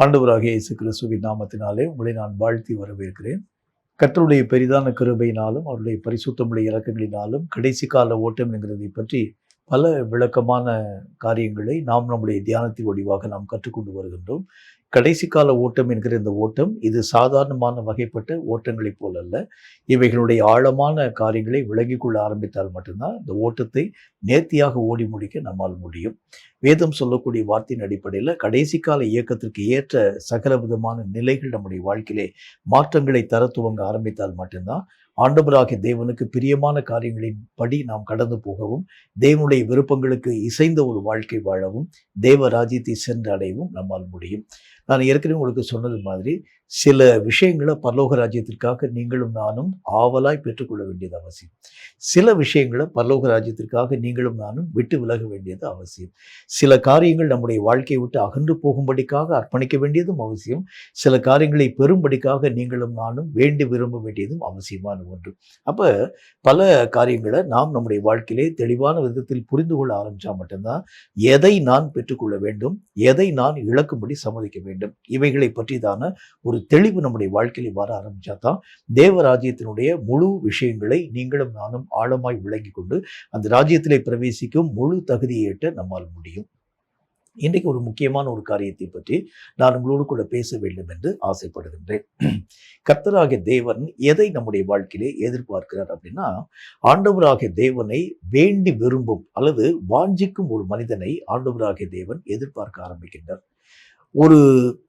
ஆண்டவராகிய இயேசு கிறிஸ்துவின் நாமத்தினாலே உங்களை நான் வாழ்த்தி வரவேற்கிறேன். கர்த்தருடைய பெரிதான கிருபையினாலும் அவருடைய பரிசுத்தமுள்ள இரக்கங்களினாலும் கடைசி கால ஓட்டம் என்கிறதை பற்றி பல விளக்கமான காரியங்களை நாம் நம்முடைய தியானத்தின் வடிவாக நாம் கற்றுக்கொண்டு வருகின்றோம். கடைசி கால ஓட்டம் என்கிற இந்த ஓட்டம் இது சாதாரணமான வகைப்பட்ட ஓட்டங்களைப் போல அல்ல. இவைகளுடைய ஆழமான காரியங்களை விளங்கிக் கொள்ள ஆரம்பித்தால் மட்டும்தான் இந்த ஓட்டத்தை நேர்த்தியாக ஓடி முடிக்க நம்மால் முடியும். வேதம் சொல்லக்கூடிய வார்த்தையின் அடிப்படையில் கடைசி கால இயக்கத்திற்கு ஏற்ற சகல விதமான நிலைகள் நம்முடைய வாழ்க்கையிலே மாற்றங்களை தர துவங்க ஆரம்பித்தால் மட்டும்தான் ஆண்டவராகிய தேவனுக்கு பிரியமான காரியங்களின் படி நாம் கடந்து போகவும், தேவனுடைய விருப்பங்களுக்கு இசைந்த ஒரு வாழ்க்கை வாழவும், தேவ ராஜ்யத்தை சென்று அடையவும் நம்மால் முடியும். நான் ஏற்கனவே உங்களுக்கு சொன்னது மாதிரி சில விஷயங்களை பரலோக ராஜ்யத்திற்காக நீங்களும் நானும் ஆவலாய் பெற்றுக்கொள்ள வேண்டியது அவசியம். சில விஷயங்களை பரலோக ராஜ்யத்திற்காக நீங்களும் நானும் விட்டு விலக வேண்டியது அவசியம். சில காரியங்கள் நம்முடைய வாழ்க்கையை விட்டு அகன்று போகும்படிக்காக அர்ப்பணிக்க வேண்டியதும் அவசியம். சில காரியங்களை பெறும்படிக்காக நீங்களும் நானும் வேண்டி விரும்ப வேண்டியதும் அவசியமான ஒன்று. அப்போ பல காரியங்களை நாம் நம்முடைய வாழ்க்கையிலே தெளிவான விதத்தில் புரிந்து கொள்ள ஆரம்பித்தா மட்டும்தான் எதை நான் பெற்றுக்கொள்ள வேண்டும், எதை நான் இழக்கும்படி சம்மதிக்க வேண்டும், இவைகளை பற்றிதான ஒரு தெளிவு நம்முடைய வாழ்க்கையில் வர ஆரம்பிச்சா தான் தேவராஜ்யத்தினுடைய முழு விஷயங்களை நீங்களும் நானும் ஆழமாய் விளங்கி கொண்டு அந்த ராஜ்யத்திலே பிரவேசிக்கும் முழு தகுதியை எட்ட நம்மால் முடியும். இன்றைக்கு ஒரு முக்கியமான ஒரு காரியத்தை பற்றி நான் உங்களோடு கூட பேச வேண்டும் என்று ஆசைப்படுகின்றேன். கர்த்தராகிய தேவன் எதை நம்முடைய வாழ்க்கையிலே எதிர்பார்க்கிறார் அப்படின்னா, ஆண்டவராகிய தேவனை வேண்டி விரும்பும் அல்லது வாஞ்சிக்கும் ஒரு மனிதனை ஆண்டவராகிய தேவன் எதிர்பார்க்க ஆரம்பிக்கின்றார். ஒரு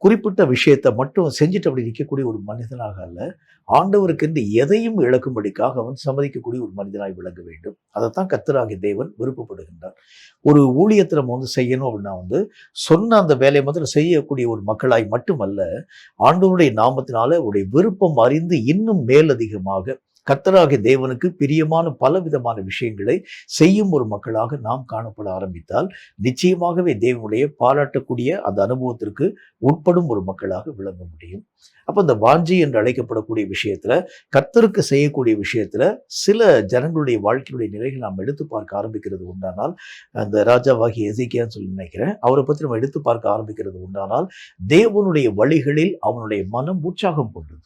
குறிப்பிட்ட விஷயத்தை மட்டும் செஞ்சுட்டு அப்படி நிற்கக்கூடிய ஒரு மனிதனாக அல்ல, ஆண்டவருக்கென்று எதையும் இழக்கும்படிக்காக அவன் சம்மதிக்கக்கூடிய ஒரு மனிதனாய் விளங்க வேண்டும். அதைத்தான் கர்த்தராகிய தேவன் விருப்பப்படுகின்றார். ஒரு ஊழியத்தை நம்ம செய்யணும் அப்படின்னா சொன்ன அந்த வேலையை மாத்திரம் செய்யக்கூடிய ஒரு மக்களாய் மட்டுமல்ல, ஆண்டவருடைய நாமத்தினால அவருடைய விருப்பம் அறிந்து இன்னும் மேலதிகமாக கர்த்தராகிய தேவனுக்கு பிரியமான பல விதமான விஷயங்களை செய்யும் ஒரு மக்களாக நாம் காணப்பட ஆரம்பித்தால் நிச்சயமாகவே தேவனுடைய பாராட்டக்கூடிய அந்த அனுபவத்திற்கு உட்படும் ஒரு மக்களாக விளங்க முடியும். அப்போ இந்த வாஞ்சி என்று அழைக்கப்படக்கூடிய விஷயத்துல, கர்த்தருக்கு செய்யக்கூடிய விஷயத்துல சில ஜனங்களுடைய வாழ்க்கையுடைய நிலைகள் நாம் எடுத்து பார்க்க ஆரம்பிக்கிறது உண்டானால், அந்த ராஜாவாகிய எசேக்கியான்னு சொல்லி நினைக்கிறேன், அவரை பற்றி நம்ம எடுத்து பார்க்க ஆரம்பிக்கிறது உண்டானால், தேவனுடைய வழிகளில் அவனுடைய மனம் உற்சாகம் கொண்டது.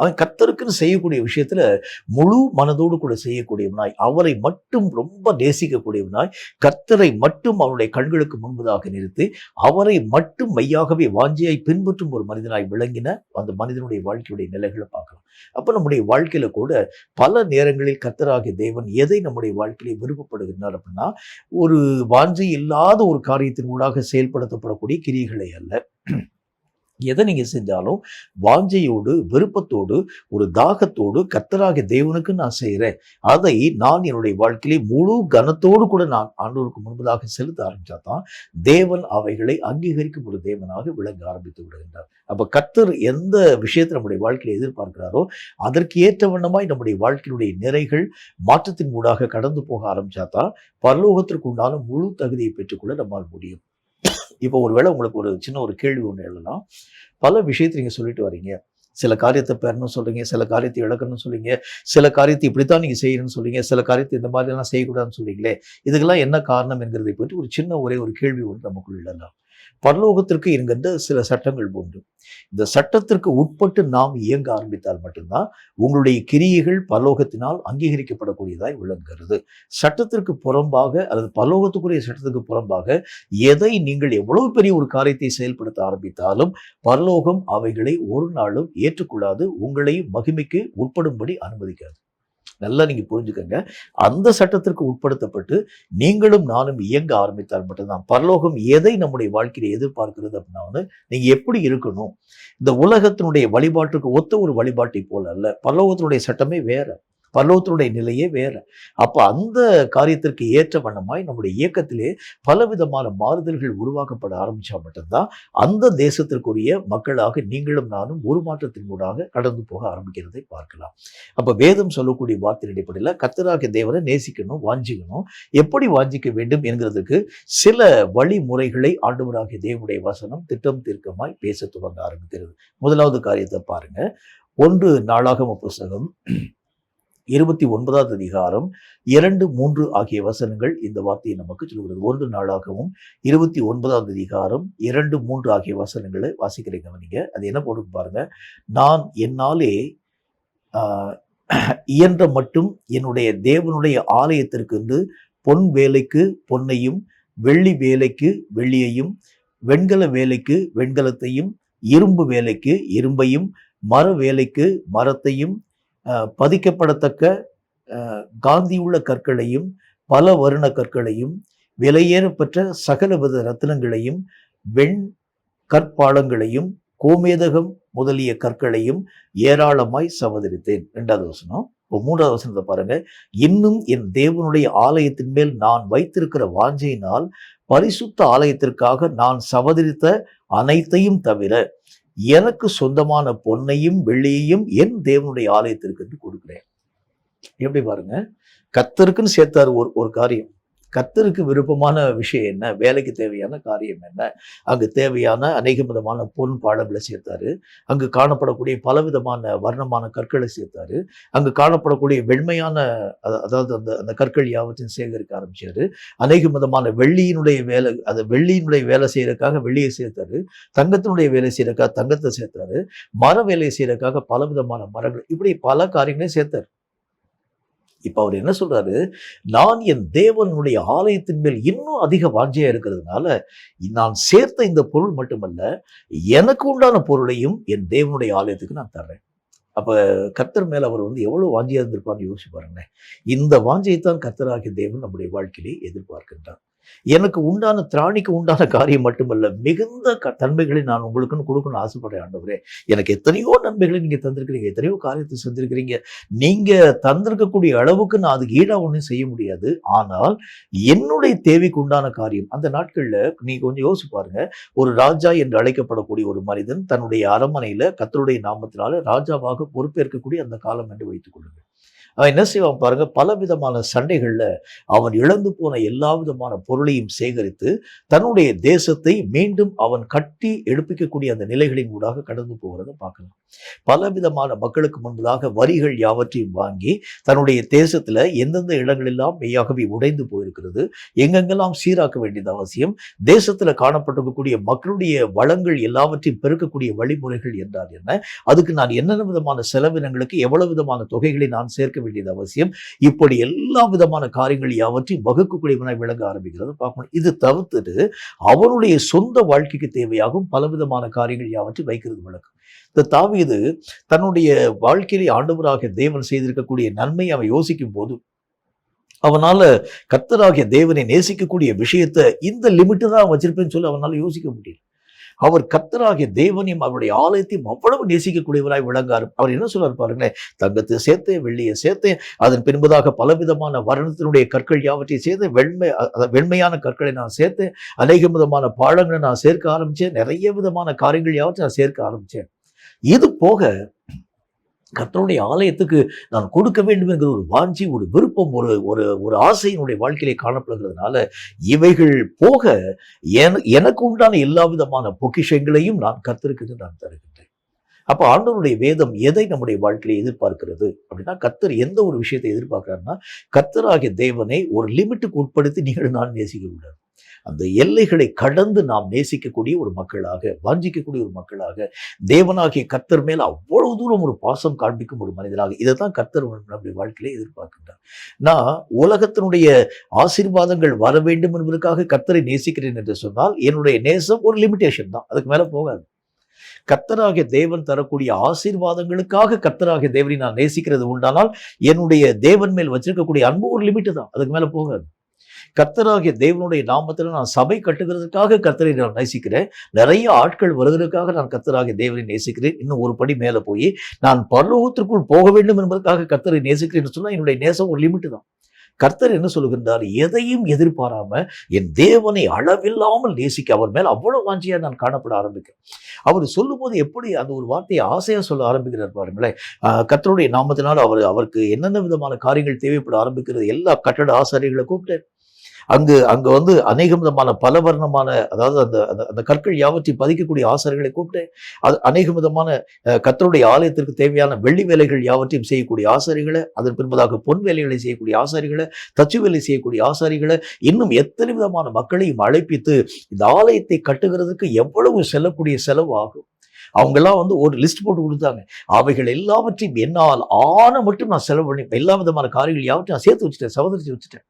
அவன் கர்த்தருக்குன்னு செய்யக்கூடிய விஷயத்துல முழு மனதோடு கூட செய்யக்கூடியவனாய், அவரை மட்டும் ரொம்ப நேசிக்கக்கூடியவனாய், கர்த்தரை மட்டும் அவனுடைய கண்களுக்கு முன்பதாக நிறுத்தி அவரை மட்டும் மையாகவே வாஞ்சியாய் பின்பற்றும் ஒரு மனிதனாய் விளங்கின அந்த மனிதனுடைய வாழ்க்கையுடைய நிலைகளை பார்க்கலாம். அப்ப நம்முடைய வாழ்க்கையில கூட பல நேரங்களில் கர்த்தராகிய தேவன் எதை நம்முடைய வாழ்க்கையிலே விருப்பப்படுகிறார் அப்படின்னா, ஒரு வாஞ்சை இல்லாத ஒரு காரியத்தின் ஊடாக செயல்படுத்தப்படக்கூடிய கிரியைகளை அல்ல. எதை நீங்க செஞ்சாலும் வாஞ்சையோடு, விருப்பத்தோடு, ஒரு தாகத்தோடு கர்த்தராகிய தேவனுக்கு நான் செய்கிறேன், அதை நான் என்னுடைய வாழ்க்கையிலே முழு கனத்தோடு கூட நான் ஆண்டவருக்கு முன்பதாக செலுத்த ஆரம்பிச்சா தான் தேவன் அவைகளை அங்கீகரிக்கும் ஒரு தேவனாக விளங்க ஆரம்பித்து விடுகின்றார். அப்ப கர்த்தர் எந்த விஷயத்தை நம்முடைய வாழ்க்கையில எதிர்பார்க்கிறாரோ அதற்கு ஏற்ற வண்ணமாய் நம்முடைய வாழ்க்கையினுடைய நிறைகள் மாற்றத்தின் ஊடாக கடந்து போக ஆரம்பிச்சா தான் பரலோகத்திற்கு உண்டான முழு தகுதியை பெற்றுக்கொள்ள நம்மால் முடியும். இப்போ ஒருவேளை உங்களுக்கு ஒரு சின்ன ஒரு கேள்வி ஒன்று எழலாம். பல விஷயத்தை நீங்கள் சொல்லிட்டு வரீங்க. சில காரியத்தை பெறணும்னு சொல்றீங்க, சில காரியத்தை இழக்கணும்னு சொல்றீங்க, சில காரியத்தை இப்படித்தான் நீங்க செய்யணும்னு சொல்றீங்க, சில காரியத்தை இந்த மாதிரி எல்லாம் செய்யக்கூடாதுன்னு சொல்றீங்களே, இதுக்கெல்லாம் என்ன காரணம் என்கிறதை பற்றி ஒரு சின்ன ஒரே ஒரு கேள்வி ஒன்று நமக்குள்ள எழலாம். பரலோகத்திற்கு இருக்கின்ற சில சட்டங்கள் உண்டு. இந்த சட்டத்திற்கு உட்பட்டு நாம் இயங்க ஆரம்பித்தால் மட்டும்தான் உங்களுடைய கிரியைகள் பரலோகத்தினால் அங்கீகரிக்கப்படக்கூடியதாய் விளங்குகிறது. சட்டத்திற்கு புறம்பாக அல்லது பரலோகத்துக்குரிய சட்டத்துக்கு புறம்பாக எதை நீங்கள் எவ்வளவு பெரிய ஒரு காரியத்தை செயல்படுத்த ஆரம்பித்தாலும் பரலோகம் அவைகளை ஒரு நாளும் ஏற்றுக்கொள்ளாது, உங்களையும் மகிமைக்கு உட்படும்படி அனுமதிக்காது. நல்லா நீங்க புரிஞ்சுக்கங்க. அந்த சட்டத்திற்கு உட்படுத்தப்பட்டு நீங்களும் நானும் இயங்க ஆரம்பித்தால் மட்டும்தான் பரலோகம் எதை நம்முடைய வாழ்க்கையில எதிர்பார்க்கிறது அப்படின்னா நீங்க எப்படி இருக்கணும். இந்த உலகத்தினுடைய வழிபாட்டுக்கு ஒத்த ஒரு வழிபாட்டை போல அல்ல, பரலோகத்தினுடைய சட்டமே வேற, பரலோகத்தினுடைய நிலையே வேற. அப்ப அந்த காரியத்திற்கு ஏற்ற வண்ணமாய் நம்முடைய இயக்கத்திலே பலவிதமான மாறுதல்கள் உருவாக்கப்பட ஆரம்பிச்சா மட்டும்தான் அந்த தேசத்திற்குரிய மக்களாக நீங்களும் நானும் ஒரு மாற்றத்தின் ஊடாக கடந்து போக ஆரம்பிக்கிறதை பார்க்கலாம். அப்ப வேதம் சொல்லக்கூடிய வார்த்தையின் அடிப்படையில் கர்த்தராகிய தேவனை நேசிக்கணும், வாஞ்சிக்கணும். எப்படி வாஞ்சிக்க வேண்டும் என்கிறதுக்கு சில வழிமுறைகளை ஆண்டவராகிய தேவனுடைய வசனம் திட்டம் தீர்க்கமாய் பேச துவங்க ஆரம்பிக்கிறது. முதலாவது காரியத்தை பாருங்க. 1 நாளாகம புஸ்தகம் 29வது அதிகாரம் 2, 3 ஆகிய வசனங்கள் இந்த வார்த்தையை நமக்கு சொல்கிறது. 1 நாளாகவும் 29வது அதிகாரம் 2, 3 ஆகிய வசனங்களை வாசிக்கிறீங்க நீங்க. அது என்ன போட்டு பாருங்க. நான் என்னாலே இயன்ற மட்டும் என்னுடைய தேவனுடைய ஆலயத்திற்கு என்று பொன் வேலைக்கு பொன்னையும், வெள்ளி வேலைக்கு வெள்ளியையும், வெண்கல வேலைக்கு வெண்கலத்தையும், இரும்பு வேலைக்கு இரும்பையும், மர வேலைக்கு மரத்தையும், பதிக்கப்படத்தக்க காந்தியுள்ள கற்களையும், பல வருண கற்களையும், விலையேறப்பெற்ற சகலவித ரத்தினங்களையும், வெண் கற்பாலங்களையும், கோமேதகம் முதலிய கற்களையும் ஏராளமாய் சவதரித்தேன். 2வது வசனம். 3வது வசனத்தை பாருங்க. இன்னும் என் தேவனுடைய ஆலயத்தின் மேல் நான் வைத்திருக்கிற வாஞ்சையினால் பரிசுத்த ஆலயத்திற்காக நான் சவதரித்த அனைத்தையும் தவிர எனக்கு சொந்தமான பொன்னையும் வெள்ளியையும் என் தேவனுடைய ஆலயத்திற்கு என்று கொடுக்கிறேன். எப்படி பாருங்க, கர்த்தருக்குன்னு சேர்த்தாரு ஒரு காரியம். கர்த்தருக்கு விருப்பமான விஷயம் என்ன, வேலைக்கு தேவையான காரியம் என்ன, அங்கு தேவையான அநேக விதமான பொன் பாடங்களை சேர்த்தாரு. அங்கு காணப்படக்கூடிய பலவிதமான வர்ணமான கற்களை சேர்த்தாரு. அங்கு காணப்படக்கூடிய வெண்மையான அதாவது அந்த கற்கள் யாவற்றையும் சேகரிக்க ஆரம்பிச்சாரு. அநேக விதமான வெள்ளியினுடைய வேலை, அதை வெள்ளியினுடைய வேலை செய்யறதுக்காக வெள்ளியை சேர்த்தாரு. தங்கத்தினுடைய வேலை செய்யறதுக்காக தங்கத்தை சேர்த்தாரு. மர வேலையை செய்யறதுக்காக பலவிதமான மரங்கள், இப்படி பல காரியங்களையும் சேர்த்தாரு. இப்ப அவர் என்ன சொல்றாரு, நான் என் தேவனுடைய ஆலயத்தின் மேல் இன்னும் அதிக வாஞ்சையா இருக்கிறதுனால நான் சேர்த்த இந்த பொருள் மட்டுமல்ல, எனக்கு உண்டான பொருளையும் என் தேவனுடைய ஆலயத்துக்கு நான் தர்றேன். அப்ப கர்த்தர் மேல அவர் எவ்வளவு வாஞ்சியா இருந்திருப்பான்னு யோசிச்சு பாருங்களேன். இந்த வாஞ்சையைத்தான் கர்த்தராகிய தேவன் நம்முடைய வாழ்க்கையிலே எதிர்பார்க்கின்றார். எனக்கு உண்டான திராணிக்கு உண்டான காரியம் மட்டுமல்ல, மிகுந்த தன்மைகளை நான் உங்களுக்குன்னு கொடுக்கணும்னு ஆசைப்படுறேன். ஆண்டவரே, எனக்கு எத்தனையோ நன்மைகளை நீங்க தந்திருக்கிறீங்க, எத்தனையோ காரியத்தை செஞ்சிருக்கிறீங்க. நீங்க தந்திருக்கக்கூடிய அளவுக்கு நான் அதுக்கு ஈடா ஒன்றும் செய்ய முடியாது. ஆனால் என்னுடைய தேவைக்கு உண்டான காரியம், அந்த நாட்கள்ல நீங்க கொஞ்சம் யோசிச்சு பாருங்க. ஒரு ராஜா என்று அழைக்கப்படக்கூடிய ஒரு மனிதன் தன்னுடைய அரண்மனையில கர்த்தருடைய நாமத்தினால ராஜாவாக பொறுப்பேற்கக்கூடிய அந்த காலம் என்று வைத்துக் கொள்ளுங்கள். அவன் என்ன செய்வான் பாருங்க, பல விதமான சண்டைகள்ல அவன் இழந்து போன எல்லா விதமான பொருளையும் சேகரித்து தன்னுடைய தேசத்தை மீண்டும் அவன் கட்டி எடுப்பிக்கக்கூடிய அந்த நிலைகளின் ஊடாக கடந்து போகிறத பார்க்கலாம். பல விதமான மக்களுக்கு முன்பதாக வரிகள் யாவற்றையும் வாங்கி தன்னுடைய தேசத்துல எந்தெந்த இடங்களெல்லாம் மெய்யாகவே உடைந்து போயிருக்கிறது, எங்கெங்கெல்லாம் சீராக்க வேண்டியது அவசியம், தேசத்துல காணப்பட்டிருக்கக்கூடிய மக்களுடைய வளங்கள் எல்லாவற்றையும் பெருக்கக்கூடிய வழிமுறைகள் என்றால் என்ன, அதுக்கு நான் என்னென்ன விதமான செலவினங்களுக்கு எவ்வளவு விதமான தொகைகளை நான் சேர்க்க வேண்டியது அவசியம், இப்படி எல்லா விதமான காரியங்கள் யாவற்றையும் வகுக்கக்கூடியவனாய் விளங்க ஆரம்பிக்கிறது பார்க்கணும். இது தவிர்த்துட்டு அவனுடைய சொந்த வாழ்க்கைக்கு தேவையாகும் பலவிதமான காரியங்கள் யாவற்றையும் வைக்கிறது வழக்கம். இந்த தாவீது தன்னுடைய வாழ்க்கையிலே ஆண்டவராக தேவன் செய்திருக்கக்கூடிய நன்மை அவன் யோசிக்கும் போது அவனால கர்த்தராகிய தேவனை நேசிக்கக்கூடிய விஷயத்தை இந்த லிமிட்டு தான் வச்சிருப்பேன்னு சொல்லி அவனால யோசிக்க முடியல. அவர் கர்த்தராகிய தேவனையும் அவருடைய ஆலயத்தையும் அவ்வளவு நேசிக்கக்கூடியவராய் விளங்காரு. அவர் என்ன சொல்றாரு பாருங்களேன், தங்கத்தை சேர்த்தேன், வெள்ளியை சேர்த்தேன், அதன் பின்பதாக பலவிதமான வர்ணத்தினுடைய கற்கள் யாவற்றையும் சேர்த்து வெண்மையான கற்களை நான் சேர்த்தேன், அநேக விதமான பாழங்களை நான் சேர்க்க ஆரம்பிச்சேன், நிறைய விதமான காரியங்கள் யாவற்றை நான் சேர்க்க ஆரம்பிச்சேன். இது போக கர்த்தருடைய ஆலயத்துக்கு நான் கொடுக்க வேண்டும் என்கிற ஒரு வாஞ்சி, ஒரு விருப்பம், ஒரு ஆசையினுடைய வாழ்க்கையிலே காணப்படுகிறதுனால இவைகள் போக எனக்கு உண்டான எல்லா விதமான பொக்கிஷங்களையும் நான் கர்த்தருக்கு நான் தருகின்றேன். அப்ப ஆண்டவருடைய வேதம் எதை நம்முடைய வாழ்க்கையில எதிர்பார்க்கிறது அப்படின்னா, கர்த்தர் எந்த ஒரு விஷயத்தை எதிர்பார்க்கிறாருன்னா, கர்த்தராகிய தேவனை ஒரு லிமிட்டுக்கு உட்படுத்தி நீங்கள் நான் நேசிக்க கூடாது. அந்த எல்லைகளை கடந்து நாம் நேசிக்கக்கூடிய ஒரு மக்களாக, வாஞ்சிக்கக்கூடிய ஒரு மக்களாக, தேவனாகிய கர்த்தர் மேல் அவ்வளவு தூரம் ஒரு பாசம் காண்பிக்கும் ஒரு மனிதனாக, இதைத்தான் கர்த்தர் நம்முடைய வாழ்க்கையிலே எதிர்பார்க்கின்றார். நான் உலகத்தினுடைய ஆசீர்வாதங்கள் வர வேண்டும் என்பதற்காக கர்த்தரை நேசிக்கிறேன் என்று சொன்னால் என்னுடைய நேசம் ஒரு லிமிட்டேஷன் தான், அதுக்கு மேல போகாது. கர்த்தராகிய தேவன் தரக்கூடிய ஆசீர்வாதங்களுக்காக கர்த்தராகிய தேவனை நான் நேசிக்கிறது உண்டானால் என்னுடைய தேவன் மேல் வச்சிருக்கக்கூடிய அன்பு ஒரு லிமிட் தான், அதுக்கு மேல போகாது. கர்த்தராகிய தேவனுடைய நாமத்தில் நான் சபை கட்டுகிறதுக்காக கர்த்தரை நான் நேசிக்கிறேன், நிறைய ஆட்கள் வருவதற்காக நான் கர்த்தராகிய தேவனை நேசிக்கிறேன், இன்னும் ஒரு படி மேல போய் நான் பரலோகத்திற்குள் போக வேண்டும் என்பதற்காக கர்த்தரை நேசிக்கிறேன் சொன்னா என்னுடைய நேசம் ஒரு லிமிட் தான். கர்த்தர் என்ன சொல்லுகின்றார், எதையும் எதிர்பாராம என் தேவனை அளவில்லாமல் நேசிக்க அவர் மேல் அவ்வளவு வாஞ்சியா நான் காணப்பட ஆரம்பிக்கிறேன். அவர் சொல்லும் போது எப்படி அந்த ஒரு வார்த்தையை ஆசையா சொல்ல ஆரம்பிக்கிறார் பாருங்களேன். கர்த்தருடைய நாமத்தினால் அவருக்கு என்னென்ன விதமான காரியங்கள் தேவைப்பட ஆரம்பிக்கிறது, எல்லா கட்டட ஆசாரியர்களை கூப்பிட்டு அங்கு அங்க வந்து அநேகம் விதமான பலவர்ணமான, அதாவது அந்த அந்த அந்த கற்கள் யாவற்றையும் பதிக்கக்கூடிய ஆசாரிகளை கூப்பிட்டு, அது அநேக விதமான கர்த்தருடைய ஆலயத்திற்கு தேவையான வெள்ளி வேலைகள் யாவற்றையும் செய்யக்கூடிய ஆசாரிகளை, அதன் பின்பதாக பொன் வேலைகளை செய்யக்கூடிய ஆசாரிகளை, தச்சு வேலை செய்யக்கூடிய ஆசாரிகளை, இன்னும் எத்தனை விதமான மக்களையும் அழைப்பித்து இந்த ஆலயத்தை கட்டுகிறதுக்கு எவ்வளவு செல்லக்கூடிய செலவு ஆகும். அவங்கெல்லாம் வந்து ஒரு லிஸ்ட் போட்டு கொடுத்தாங்க. அவைகள் எல்லாவற்றையும் என்னால் ஆன மட்டும் நான் செலவு பண்ணி எல்லா விதமான காரியங்கள் யாவற்றையும் நான் சேர்த்து வச்சுட்டேன், சகோதரிச்சு வச்சுட்டேன்.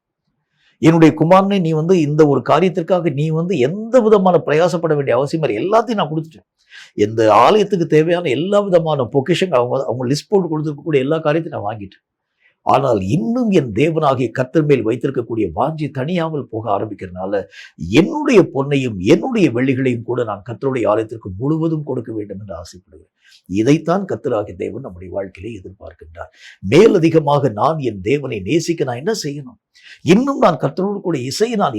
என்னுடைய குமாரனை நீ வந்து இந்த ஒரு காரியத்திற்காக நீ வந்து எந்த விதமான பிரயாசப்பட வேண்டிய அவசியம் இல்லை, எல்லாத்தையும் நான் கொடுத்துட்டேன். இந்த ஆலயத்துக்கு தேவையான எல்லா விதமான பொக்கிஷன் அவங்க லிஸ்ட் போட்டு கொடுத்துருக்கக்கூடிய எல்லா காரியத்தையும் நான் வாங்கிட்டேன். ஆனால் இன்னும் என் தேவனாகிய கர்த்தர் மேல் வைத்திருக்கக்கூடிய வாஞ்சி தனியாமல் போக ஆரம்பிக்கிறதுனால என்னுடைய பொன்னையும் என்னுடைய வெள்ளிகளையும் கூட நான் கர்த்தருடைய ஆலயத்திற்கு முழுவதும் கொடுக்க வேண்டும் என்று ஆசைப்படுகிறேன். இதைத்தான் கர்த்தராகிய தேவன் நம்முடைய வாழ்க்கையிலே எதிர்பார்க்கின்றார். மேலதிகமாக நான் என் தேவனை நேசிக்க நான் என்ன செய்யணும்? இன்னும் நான் கர்த்தரோடு கூட இசையை நான்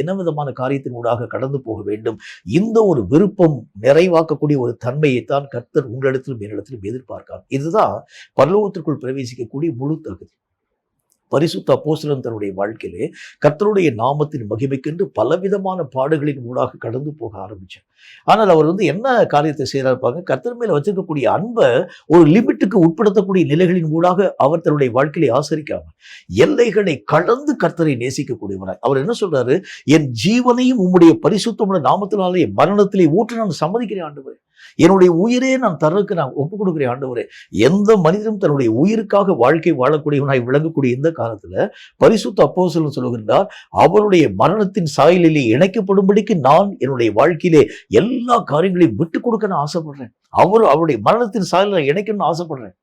என்ன விதமான காரியத்தின் ஊடாக கடந்து போக வேண்டும்? இந்த ஒரு விருப்பம் நிறைவாக்கக்கூடிய ஒரு தன்மையைத்தான் கர்த்தர் உங்களிடத்திலும் என்னிடத்திலும் எதிர்பார்க்கிறார். இதுதான் பரலோகத்திற்குள் பிரவேசிக்கக்கூடிய முழு தகுதி. பரிசுத்த அப்போஸ்தலன் தன்னுடைய வாழ்க்கையிலே கர்த்தருடைய நாமத்தின் மகிமைக்கென்று பலவிதமான பாடுகளின் ஊடாக கடந்து போக ஆரம்பிச்சார். ஆனால் அவர் வந்து என்ன காரியத்தை செய்யறாருப்பாங்க, கர்த்தர் மேல வச்சிருக்கக்கூடிய அன்பை ஒரு லிமிட்டுக்கு உட்படுத்தக்கூடிய நிலைகளின் ஊடாக அவர் தன்னுடைய வாழ்க்கையை ஆசரிக்காம எல்லைகளை கடந்து கர்த்தரை நேசிக்கக்கூடியவராய் அவர் என்ன சொல்றாரு, என் ஜீவனையும் உம்முடைய பரிசுத்தமுள்ள நாமத்தினாலே மரணத்திலே ஊற்ற நான் சம்மதிக்கிறேன் ஆண்டவரே, என்னுடைய உயிரே நான் தரக்கு நான் ஒப்புக் கொடுக்கிறேன் ஆண்டவரே. எந்த மனிதனும் தன்னுடைய உயிருக்காக வாழ்க்கை வாழக்கூடியவனாய் விளங்கக்கூடிய இந்த காலத்துல பரிசுத்த அப்போஸ்தலன் சொல்லுகின்றார், அவருடைய மரணத்தின் சாயலிலே இணைக்கப்படும்படிக்கு நான் என்னுடைய வாழ்க்கையிலே எல்லா காரியங்களையும் விட்டு கொடுக்க நான் ஆசைப்படுறேன். அவருடைய மரணத்தின் சாயலில் இணைக்கணும்னு ஆசைப்படுறேன்.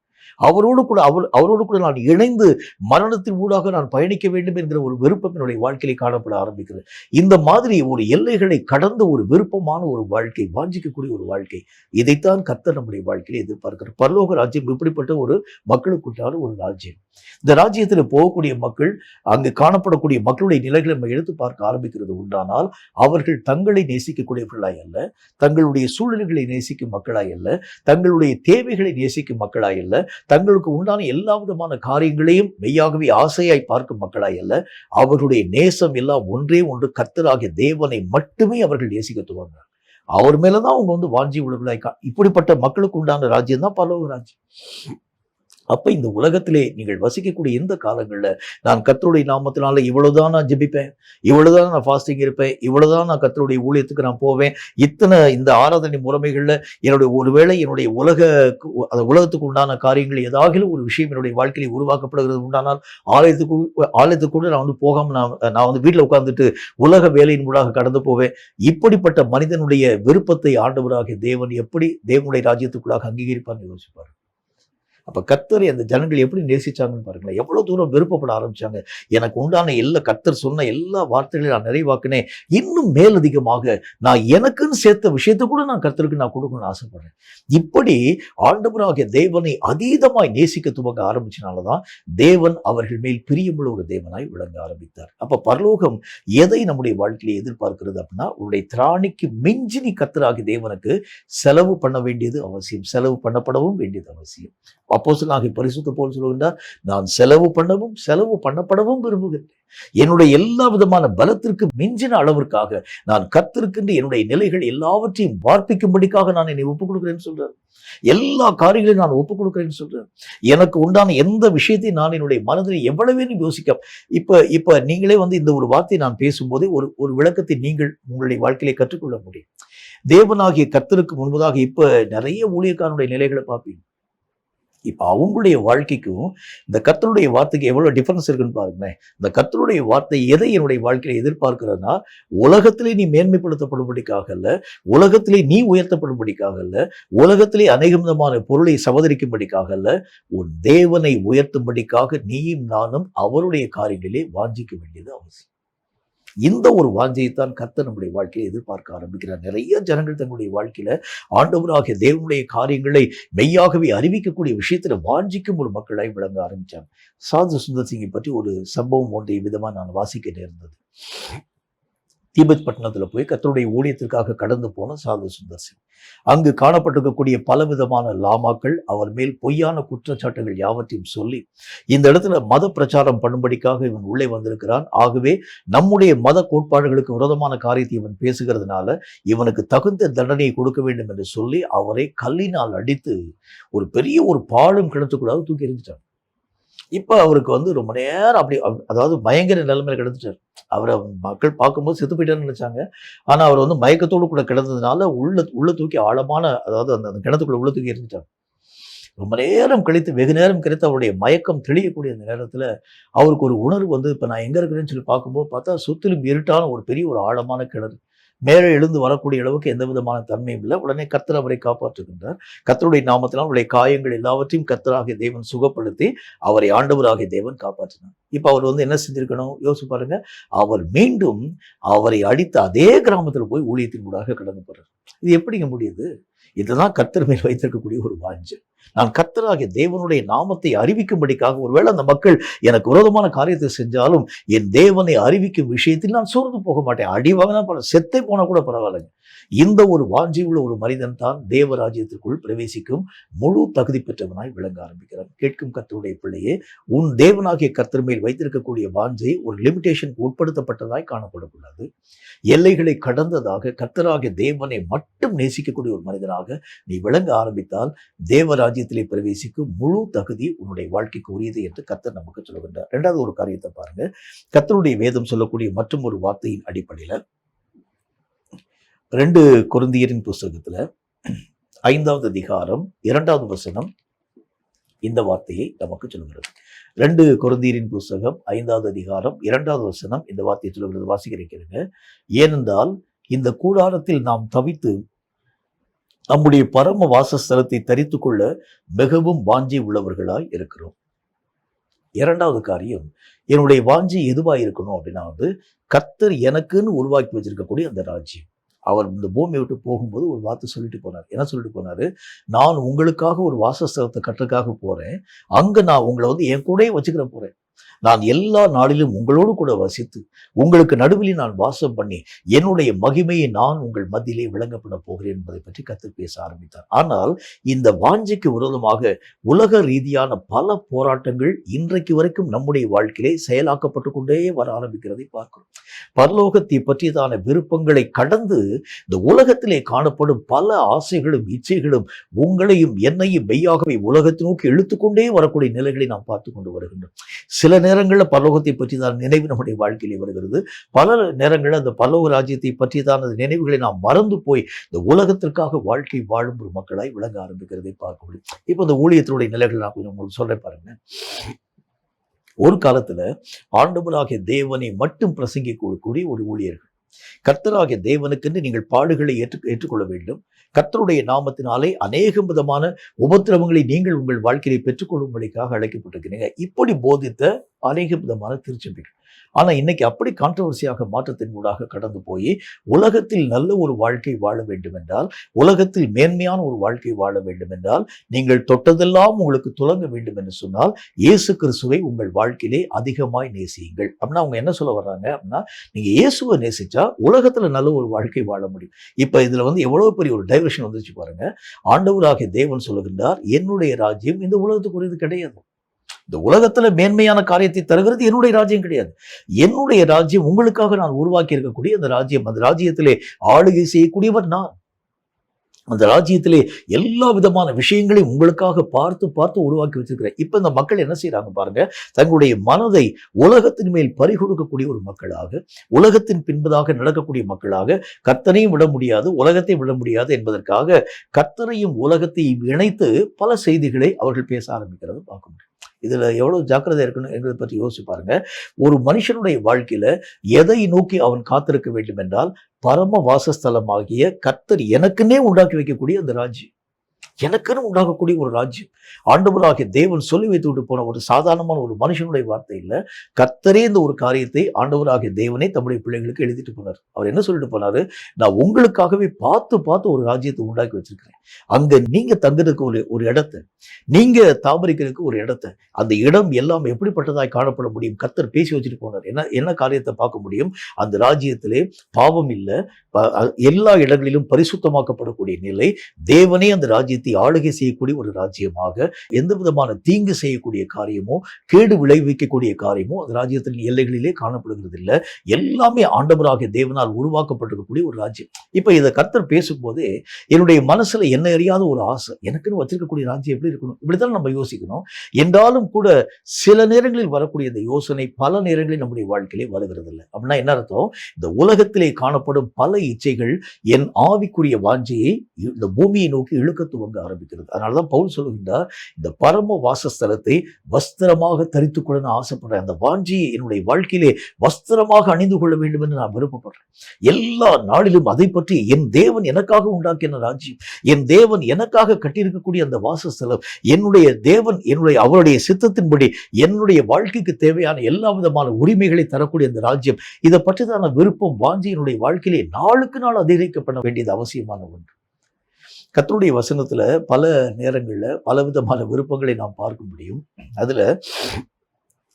அவரோடு கூட நான் இணைந்து மரணத்தின் ஊடாக நான் பயணிக்க வேண்டும் என்கிற ஒரு விருப்பம் என்னுடைய வாழ்க்கையிலே காணப்பட ஆரம்பிக்கிறது. இந்த மாதிரி ஒரு எல்லைகளை கடந்த ஒரு விருப்பமான ஒரு வாழ்க்கை, வாஞ்சிக்கக்கூடிய ஒரு வாழ்க்கை, இதைத்தான் கர்த்தர் நம்முடைய வாழ்க்கையில எதிர்பார்க்கிறார். பரலோக ராஜ்யம் இப்படிப்பட்ட ஒரு மக்களுக்குண்டான ஒரு ராஜ்யம். இந்த ராஜ்யத்தில் போகக்கூடிய மக்கள், அங்கு காணப்படக்கூடிய மக்களுடைய நிலைகளை நம்ம எடுத்து பார்க்க ஆரம்பிக்கிறது உண்டானால், அவர்கள் தங்களை நேசிக்கக்கூடியவர்களாய் அல்ல, தங்களுடைய சூழ்நிலைகளை நேசிக்கும் மக்களாய் அல்ல, தங்களுடைய தேவைகளை நேசிக்கும் மக்களாய் அல்ல, தங்களுக்கு உண்டான எல்லா விதமான காரியங்களையும் மெய்யாகவே ஆசையாய் பார்க்கும் மக்களாய் அல்ல, அவர்களுடைய நேசம் எல்லாம் ஒன்றே ஒன்று, கர்த்தராகிய தேவனை மட்டுமே அவர்கள் நேசிக்க துவங்கினார். அவர் மேலதான் அவங்க வந்து வாஞ்சி உள்ளவர்களாய். இப்படிப்பட்ட மக்களுக்கு உண்டான ராஜ்யம் தான் பரலோக ராஜ்யம். அப்ப இந்த உலகத்திலே நீங்கள் வசிக்கக்கூடிய இந்த காலங்கள்ல நான் கர்த்தருடைய நாமத்தினால இவ்வளவுதான் நான் ஜெபிப்பேன், இவ்வளவுதான் நான் ஃபாஸ்டிங் இருப்பேன், இவ்வளவுதான் நான் கர்த்தருடைய ஊழியத்துக்கு நான் போவேன், இத்தனை இந்த ஆராதனை முறைமைகள்ல என்னுடைய ஒருவேளை என்னுடைய உலகத்துக்கு உண்டான காரியங்கள் ஏதாவது ஒரு விஷயம் என்னுடைய வாழ்க்கையில உருவாக்கப்படுகிறது உண்டானால் ஆலயத்துக்கு கூட நான் வந்து போகாம நான் வந்து வீட்டில் உட்கார்ந்துட்டு உலக வேலையின் மூலமாக கடந்து போவேன். இப்படிப்பட்ட மனிதனுடைய விருப்பத்தை ஆண்டவராகிய தேவன் எப்படி தேவனுடைய ராஜ்யத்துக்குள்ளாக அங்கீகரிப்பார்னு யோசிப்பார். அப்ப கர்த்தரை அந்த ஜனங்கள் எப்படி நேசிச்சாங்கன்னு பாருங்களேன், எவ்வளவு தூரம் விருப்பப்பட ஆரம்பிச்சாங்க. எனக்கு உண்டான கர்த்தர் சொன்ன எல்லா வார்த்தைகளையும் நான் நிறைவாக்கினேன், இன்னும் மேலதிகமாக நான் எனக்குன்னு சேர்த்த விஷயத்தை கூட நான் கர்த்தருக்கு நான் கொடுக்கணும்னு ஆசைப்படுறேன். இப்படி ஆண்டவராகிய தேவனை அதீதமாய் நேசிக்க துவங்க ஆரம்பிச்சனாலதான் தேவன் அவர்கள் மேல் பிரியமுள்ள ஒரு தேவனாய் விளங்க ஆரம்பித்தார். அப்ப பரலோகம் எதை நம்முடைய வாழ்க்கையில எதிர்பார்க்கிறது அப்படின்னா, உன்னுடைய திராணிக்கு மிஞ்சினி கர்த்தராகிய தேவனுக்கு செலவு பண்ண வேண்டியது அவசியம், செலவு பண்ணப்படவும் வேண்டியது அவசியம். அப்போஸ்தலனாகிய பரிசுத்த பவுல் சொல்லுகின்றார், நான் செலவு பண்ணப்படவும் விரும்புகிறேன். என்னுடைய எல்லா விதமான பலத்திற்கு மிஞ்சின அளவிற்காக நான் கர்த்தருக்கென்று என்னுடைய நிலைகள் எல்லாவற்றையும் வார்ப்பிக்கும்படிக்காக நான் என்னை ஒப்புக் கொடுக்கிறேன்னு சொல்றார். எல்லா காரியங்களையும் நான் ஒப்புக் கொடுக்கிறேன்னு சொல்றேன். எனக்கு உண்டான எந்த விஷயத்தையும் நான் என்னுடைய மனதில் எவ்வளவே யோசிக்க. இப்ப நீங்களே வந்து இந்த ஒரு வார்த்தையை நான் பேசும்போதே ஒரு விளக்கத்தை நீங்கள் உங்களுடைய வாழ்க்கையிலே கற்றுக்கொள்ள முடியும். தேவனாகிய கர்த்தருக்கு முன்பதாக இப்ப நிறைய ஊழியக்காரனுடைய நிலைகளை பார்ப்பீங்க. இப்ப அவங்களுடைய வாழ்க்கைக்கும் இந்த கர்த்தருடைய வார்த்தைக்கு எவ்வளவு டிஃபரன்ஸ் இருக்குன்னு பாருங்களேன். இந்த கர்த்தருடைய வார்த்தை எதை என்னுடைய வாழ்க்கையில எதிர்பார்க்கிறதுனா, உலகத்திலே நீ மேன்மைப்படுத்தப்படும்படிக்காக அல்ல, உலகத்திலே நீ உயர்த்தப்படும்படிக்காக அல்ல, உலகத்திலே அநேக விதமான பொருளை சவதரிக்கும்படிக்காக அல்ல, உன் தேவனை உயர்த்தும்படிக்காக நீயும் நானும் அவருடைய காரியங்களிலே வாஞ்சிக்க வேண்டியது அவசியம். இந்த ஒரு வாஞ்சையைத்தான் கர்த்தர் நம்முடைய வாழ்க்கையை எதிர்பார்க்க ஆரம்பிக்கிறார். நிறைய ஜனங்கள் தங்களுடைய வாழ்க்கையில ஆண்டவராகிய தேவனுடைய காரியங்களை மெய்யாகவே அறிவிக்கக்கூடிய விஷயத்துல வாஞ்சிக்கும் ஒரு மக்களாய் விளங்க ஆரம்பிச்சாங்க. சாது சுந்தர் சிங்கை பற்றி ஒரு சம்பவம் ஒன்றை விதமா நான் வாசிக்க நேர்ந்தது. தீபத் பட்டணத்துல போய் கர்த்தருடைய ஊழியத்திற்காக கடந்து போன சாது சுந்தர் சிங். அங்கு காணப்பட்டிருக்கக்கூடிய பலவிதமான லாமாக்கள் அவர் மேல் பொய்யான குற்றச்சாட்டுகள் யாவற்றையும் சொல்லி இந்த இடத்துல மத பிரச்சாரம் பண்ணும்படிக்காக இவன் உள்ளே வந்திருக்கிறான். ஆகவே நம்முடைய மத கோட்பாடுகளுக்கு விரோதமான காரியத்தை இவன் பேசுகிறதுனால இவனுக்கு தகுந்த தண்டனையை கொடுக்க வேண்டும் என்று சொல்லி அவரை கல்லினால் அடித்து ஒரு பெரிய ஒரு பாழும் கிணத்துக்குள்ளாக தூக்கி எறிஞ்சிட்டான். இப்ப அவருக்கு வந்து ரொம்ப நேரம் அப்படி அதாவது பயங்கர நிலைமையில கிடந்துட்டார். அவரை மக்கள் பார்க்கும்போது செத்து போயிட்டான்னு நினைச்சாங்க. ஆனா அவர் வந்து மயக்கத்தோடு கூட கிடந்ததுனால உள்ள தூக்கி ஆழமான, அதாவது அந்த கிணத்துக்குள்ள உள்ள தூக்கி எறிஞ்சிட்டாங்க. ரொம்ப நேரம் கழித்து, வெகு நேரம் கழித்து அவருடைய மயக்கம் தெளியக்கூடிய அந்த நேரத்துல அவருக்கு ஒரு உணர்வு வந்து, இப்ப நான் எங்க இருக்கிறேன்னு சொல்லி பார்க்கும்போது பார்த்தா சுற்றிலும் இருட்டான ஒரு பெரிய ஒரு ஆழமான கிணறு. மேலே எழுந்து வரக்கூடிய அளவுக்கு எந்த விதமான தன்மையும் இல்லை. உடனே கர்த்தர் அவரை காப்பாற்றுகின்றார். கர்த்தருடைய நாமத்தினால் அவருடைய காயங்கள் எல்லாவற்றையும் கர்த்தராகிய தேவன் சுகப்படுத்தி அவரை ஆண்டவராகிய தேவன் காப்பாற்றினார். இப்ப அவர் வந்து என்ன செஞ்சிருக்கணும் யோசிச்சு பாருங்க. அவர் மீண்டும் அவரை அடித்த அதே கிராமத்தில் போய் ஊழியத்தின் ஊடாக கடந்து போறார். இது எப்படிங்க முடியுது? இதுதான் கர்த்தர் மேல் வைத்திருக்கக்கூடிய ஒரு வாஞ்சை. நான் கர்த்தராகிய தேவனுடைய நாமத்தை அறிவிக்கும்படிக்காக, ஒருவேளை அந்த மக்கள் எனக்கு விரோதமான காரியத்தை செஞ்சாலும் என் தேவனை அறிவிக்கும் விஷயத்தில் நான் சோர்ந்து போக மாட்டேன். அடி வாங்கினா செத்தே போனா கூட பரவாயில்லைங்க. இந்த ஒரு வாஞ்சி உள்ள ஒரு மனிதன் தான் தேவராஜ்யத்திற்குள் பிரவேசிக்கும் முழு தகுதி பெற்றவனாய் விளங்க ஆரம்பிக்கிறான். கேட்கும் கர்த்தருடைய பிள்ளையே, உன் தேவனாகிய கர்த்தர் மேல் வைத்திருக்கக்கூடிய வாஞ்சை ஒரு லிமிடேஷனுக்கு உட்படுத்தப்பட்டதாய் காணப்படக்கூடாது. எல்லைகளை கடந்ததாக கர்த்தராகிய தேவனை மட்டும் நேசிக்கக்கூடிய ஒரு மனிதனாக நீ விளங்க ஆரம்பித்தால் தேவராஜ்யத்திலே பிரவேசிக்கும் முழு தகுதி உன்னுடைய வாழ்க்கைக்கு உரியது என்று கர்த்தர் நமக்கு சொல்லுகின்றார். இரண்டாவது ஒரு காரியத்தை பாருங்க. கர்த்தருடைய வேதம் சொல்லக்கூடிய மற்றும் ஒரு வார்த்தையின் அடிப்படையில 2 கொரிந்தியரின் புஸ்தகத்துல 5வது அதிகாரம் 2வது வசனம் இந்த வார்த்தையை நமக்கு சொல்லுகிறது. 2 கொரிந்தியரின் புஸ்தகம் 5வது அதிகாரம் 2வது வசனம் இந்த வார்த்தையை சொல்லுகிறது. வாசிக்கிறேங்க. ஏனென்றால் இந்த கூடாரத்தில் நாம் தவித்து நம்முடைய பரம வாசஸ்தலத்தை தரித்து கொள்ள மிகவும் வாஞ்சி உள்ளவர்களாய் இருக்கிறோம். 2வது காரியம், என்னுடைய வாஞ்சி எதுவாக இருக்கணும் அப்படின்னா வந்து கர்த்தர் எனக்குன்னு உருவாக்கி வச்சிருக்கக்கூடிய அந்த ராஜ்யம். அவர் இந்த பூமியை விட்டு போகும்போது ஒரு வார்த்தை சொல்லிட்டு போனார். என்ன சொல்லிட்டு போனாரு? நான் உங்களுக்காக ஒரு வாசஸ்தலத்தை கட்டுறதுக்காக போறேன். அங்க நான் உங்களை வந்து என் கூடயே வச்சுக்கிற போறேன். நான் எல்லா நாளிலும் உங்களோடு கூட வசித்து உங்களுக்கு நடுவில் நான் வாசம் பண்ணி என்னுடைய மகிமையை நான் உங்கள் மத்தியிலே விளங்கப்பட போகிறேன் என்பதை பற்றி கர்த்தர் பேச ஆரம்பித்தார். ஆனால் இந்த வாஞ்சைக்கு விரோதமாக உலக ரீதியான பல போராட்டங்கள் இன்றைக்கு வரைக்கும் நம்முடைய வாழ்க்கையிலே செயலாக்கப்பட்டு கொண்டே வர ஆரம்பிக்கிறதை பார்க்கிறோம். பரலோகத்தை பற்றியதான விருப்பங்களை கடந்து இந்த உலகத்திலே காணப்படும் பல ஆசைகளும் இச்சைகளும் உங்களையும் என்னையும் மெய்யாகவே உலகத்தை நோக்கி இழுத்துக்கொண்டே வரக்கூடிய நிலைகளை நாம் பார்த்து கொண்டு வருகின்றோம். சில நேரங்களில் பரலோகத்தை பற்றியதான நினைவு நம்முடைய வாழ்க்கையிலே வருகிறது. பல நேரங்களில் அந்த பரலோக ராஜ்யத்தை பற்றியதான நினைவுகளை நாம் மறந்து போய் இந்த உலகத்திற்காக வாழ்க்கை வாழும் ஒரு மக்களாய் விளங்க ஆரம்பிக்கிறதை பார்க்க முடியும். இப்போ இந்த ஊழியத்தினுடைய நிலைகள் நான் கொஞ்சம் உங்களுக்கு சொல்றேன் பாருங்க. ஒரு காலத்துல ஆண்டவராகிய தேவனை மட்டும் பிரசங்கிக்கக்கூடிய ஒரு ஊழியர்கள், கர்த்தராகிய தேவனுக்கென்று நீங்கள் பாடுகளை ஏற்றுக்கொள்ள வேண்டும். கர்த்தருடைய நாமத்தினாலே அநேக விதமான உபத்திரவங்களை நீங்கள் உங்கள் வாழ்க்கையை பெற்றுக்கொள்ளும்படிக்காக அழைக்கப்பட்டிருக்கிறீங்க. இப்படி போதித்த அநேக விதமான திருச்சபைகள். ஆனா இன்னைக்கு அப்படி கான்ட்ரவர்சியாக மாற்றத்தின் ஊடாக கடந்து போய் உலகத்தில் நல்ல ஒரு வாழ்க்கை வாழ வேண்டும் என்றால், உலகத்தில் மேன்மையான ஒரு வாழ்க்கை வாழ வேண்டும் என்றால், நீங்கள் தொட்டதெல்லாம் உங்களுக்கு துலங்க வேண்டும் என்று சொன்னால் இயேசு கிறிஸ்துவை உங்கள் வாழ்க்கையிலே அதிகமாய் நேசியுங்கள். அப்படின்னா அவங்க என்ன சொல்ல வர்றாங்க அப்படின்னா, நீங்க இயேசுவை நேசிச்சா உலகத்துல நல்ல ஒரு வாழ்க்கை வாழ முடியும். இப்ப இதுல வந்து எவ்வளவு பெரிய ஒரு டைவர்ஷன் வந்துச்சு பாருங்க. ஆண்டவராகிய தேவன் சொல்லுகின்றார், என்னுடைய ராஜ்யம் இந்த உலகத்துக்குரியது கிடையாது. இந்த உலகத்துல மேன்மையான காரியத்தை தருகிறது என்னுடைய ராஜ்யம் கிடையாது. என்னுடைய ராஜ்யம் உங்களுக்காக நான் உருவாக்கி இருக்கக்கூடிய அந்த ராஜ்யம். அந்த ராஜ்யத்திலே ஆளுகை செய்யக்கூடியவர் நான். அந்த ராஜ்யத்திலே எல்லா விதமான விஷயங்களையும் உங்களுக்காக பார்த்து பார்த்து உருவாக்கி வச்சிருக்கிறேன். இப்ப இந்த மக்கள் என்ன செய்யறாங்க பாருங்க. தங்களுடைய மனதை உலகத்தின் மேல் பறிகொடுக்கக்கூடிய ஒரு மக்களாக, உலகத்தின் பின்பதாக நடக்கக்கூடிய மக்களாக, கர்த்தரையும் விட முடியாது, உலகத்தை விட முடியாது என்பதற்காக கர்த்தரையும் உலகத்தையும் இணைத்து பல செய்திகளை அவர்கள் பேச ஆரம்பிக்கிறது பார்க்க முடியும். இதுல எவ்வளவு ஜாக்கிரதை இருக்கணும் என்பதை பற்றி யோசிச்சு பாருங்க. ஒரு மனுஷனுடைய வாழ்க்கையில எதை நோக்கி அவன் காத்திருக்க வேண்டும் என்றால், பரம வாசஸ்தலமாகிய கர்த்தர் எனக்குன்னே உண்டாக்கி வைக்கக்கூடிய அந்த ராஜ்யம். எனக்குன்னு உண்டாகக்கூடிய ஒரு ராஜ்யம். ஆண்டவராகிய தேவன் சொல்லி வைத்து விட்டு போன ஒரு சாதாரணமான ஒரு மனுஷனுடைய வார்த்தை இல்ல. கர்த்தரே இந்த ஒரு காரியத்தை ஆண்டவராகிய தேவனே தம்முடைய பிள்ளைகளுக்கு எழுதிட்டு போனார். அவர் என்ன சொல்லிட்டு போனாரு? நான் உங்களுக்காகவே பார்த்து பார்த்து ஒரு ராஜ்யத்தை உண்டாக்கி வச்சிருக்கிறேன். அங்க நீங்க தங்குறதுக்கு ஒரு இடத்தை, நீங்க தாபரிக்கிறதுக்கு ஒரு இடத்தை, அந்த இடம் எல்லாம் எப்படிப்பட்டதாய் காணப்பட முடியும்? கர்த்தர் பேசி வச்சுட்டு போனார். என்ன என்ன காரியத்தை பார்க்க முடியும்? அந்த ராஜ்யத்திலே பாவம் இல்ல, எல்லா இடங்களிலும் பரிசுத்தமாக்கப்படக்கூடிய நிலை, தேவனே அந்த ராஜ்யத்தை ஆளுகை செய்யக்கூடிய ஒரு ராஜ்யமாக, எந்த விதமான தீங்கு செய்யக்கூடிய காரியமோ கேடு விளைவிக்கக்கூடிய காரியமோ அந்த ராஜ்யத்தின் எல்லைகளிலே காணப்படுகிறது இல்லை. எல்லாமே ஆண்டவராகிய தேவனால் உருவாக்கப்பட்டிருக்கக்கூடிய ஒரு ராஜ்யம். இப்ப இதை கர்த்தர் பேசும்போதே என்னுடைய மனசுல என்ன அறியாத ஒரு ஆசை, எனக்குன்னு வச்சிருக்கக்கூடிய ராஜ்யம் எப்படி இருக்கணும், இப்படித்தான் நம்ம யோசிக்கணும். என்றாலும் கூட சில நேரங்களில் வரக்கூடிய இந்த யோசனை பல நேரங்களில் நம்முடைய வாழ்க்கையிலே வருகிறது இல்லை. அப்படின்னா என்ன அர்த்தம்? இந்த உலகத்திலே காணப்படும் பல இச்சைகள் என் ஆவிக்குரிய வாஞ்சையை இந்த பூமியை நோக்கி இழுக்க துவங்க ஆரம்பிக்கிறது. அதனாலதான் பவுல் சொல்லுகின்றார், இந்த பரம வாசஸ்தலத்தை வஸ்திரமாக தரித்துக் கொள்ள நான் ஆசைப்படுறேன். அந்த வாஞ்சியை என்னுடைய வாழ்க்கையிலே வஸ்திரமாக அணிந்து கொள்ள வேண்டும் என்று நான் விருப்பப்படுறேன். எல்லா நாளிலும் அதை பற்றி என் தேவன் எனக்காக உண்டாக்கின ராஜ்யம், என் தேவன் எனக்காக கட்டியிருக்கக்கூடிய அந்த வாசஸ்தலம், என்னுடைய தேவன் அவருடைய சித்தத்தின்படி என்னுடைய வாழ்க்கைக்கு தேவையான எல்லா விதமான உரிமைகளை தரக்கூடிய அந்த ராஜ்யம், இதை பற்றிதான விருப்பம் வாஞ்சி என்னுடைய வாழ்க்கையிலே நாளுக்கு நாள் அதிகரிக்கப்பட வேண்டியது அவசியமான ஒன்று. கர்த்தருடைய வசனத்துல பல நேரங்கள்ல பல விதமான விருப்பங்களை நாம் பார்க்க முடியும். அதுல